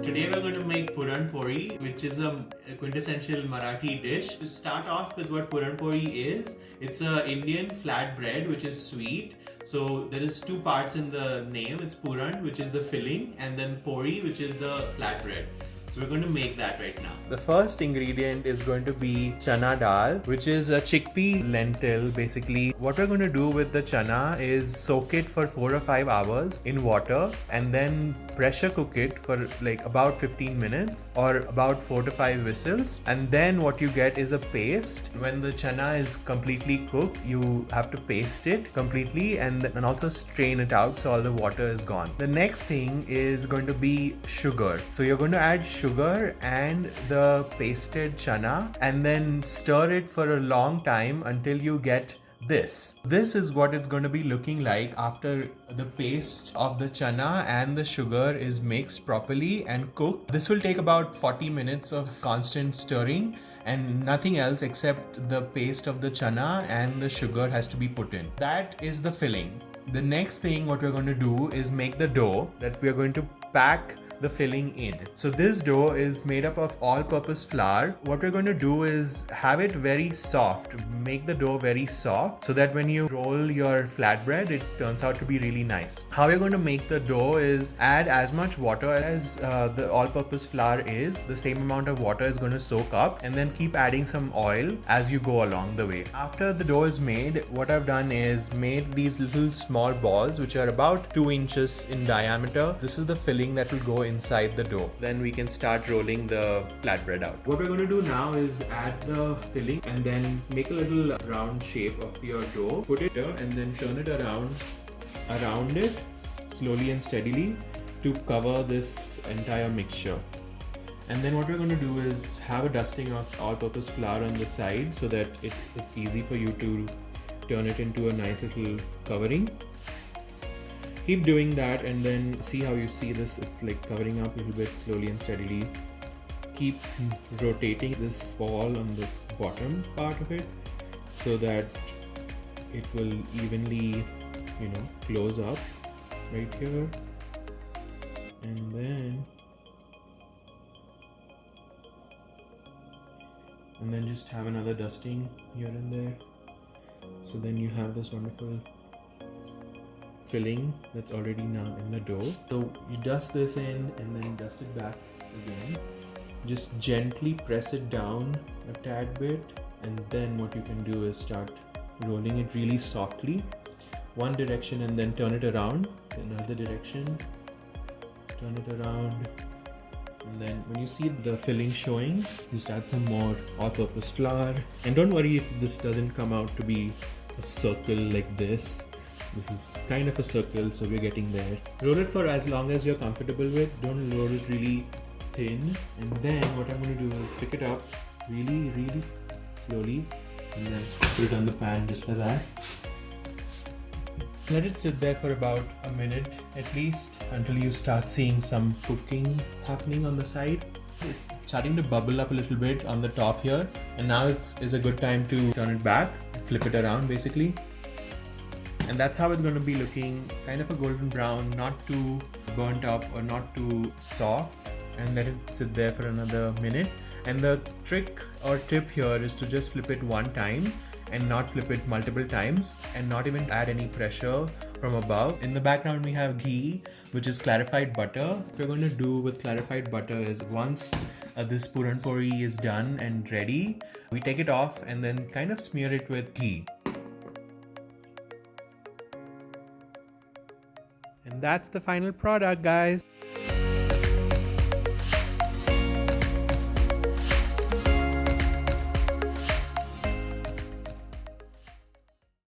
Today we're going to make Puran Pori, which is a quintessential Marathi dish. To start off with what Puran Pori is, it's a Indian flat bread which is sweet. So there is two parts in the name. It's Puran, which is the filling, and then Pori, which is the flat bread. So we're going to make that right now. The first ingredient is going to be chana dal, which is a chickpea lentil. Basically, what we're going to do with the chana is soak it for 4 or 5 hours in water and then pressure cook it for like about 15 minutes or about 4 to 5 whistles. And then what you get is a paste. When the chana is completely cooked, you have to paste it completely and also strain it out so all the water is gone. The next thing is going to be sugar. So you're going to add sugar and the pasted chana and then stir it for a long time until you get this. This is what it's going to be looking like after the paste of the chana and the sugar is mixed properly and cooked. This will take about 40 minutes of constant stirring and nothing else except the paste of the chana and the sugar has to be put in. That is the filling. The next thing what we're going to do is make the dough that we are going to pack the filling in. So this dough is made up of all-purpose flour. What we're going to do is have it very soft, make the dough very soft so that when you roll your flatbread, it turns out to be really nice. How we're going to make the dough is add as much water as the all-purpose flour is. The same amount of water is going to soak up and then keep adding some oil as you go along the way. After the dough is made, what I've done is made these little small balls which are about 2 inches in diameter. This is the filling that will go inside the dough. Then we can start rolling the flatbread out. What we're going to do now is add the filling and then make a little round shape of your dough. Put it here and then turn it around it slowly and steadily to cover this entire mixture. And then what we're going to do is have a dusting of all-purpose flour on the side so that it's easy for you to turn it into a nice little covering. Keep doing that and then see how you see this, it's like covering up a little bit slowly and steadily. Keep rotating this ball on this bottom part of it so that it will evenly, close up right here. And then just have another dusting here and there. So then you have this wonderful filling that's already now in the dough. So you dust this in and then dust it back again. Just gently press it down a tad bit and then what you can do is start rolling it really softly. One direction and then turn it around. Another direction. Turn it around. And then when you see the filling showing, just add some more all-purpose flour. And don't worry if this doesn't come out to be a circle like this. This is kind of a circle, so we're getting there. Roll it for as long as you're comfortable with. Don't roll it really thin. And then what I'm going to do is pick it up really, really slowly and then put it on the pan just like that. Let it sit there for about a minute at least until you start seeing some cooking happening on the side. It's starting to bubble up a little bit on the top here, and now is a good time to turn it back, flip it around basically. And that's how it's going to be looking, kind of a golden brown, not too burnt up or not too soft, and let it sit there for another minute. And the trick or tip here is to just flip it one time and not flip it multiple times and not even add any pressure from above. In the background we have ghee, which is clarified butter. What we're going to do with clarified butter is once this Puran Pori is done and ready, we take it off and then kind of smear it with ghee. And that's the final product, guys.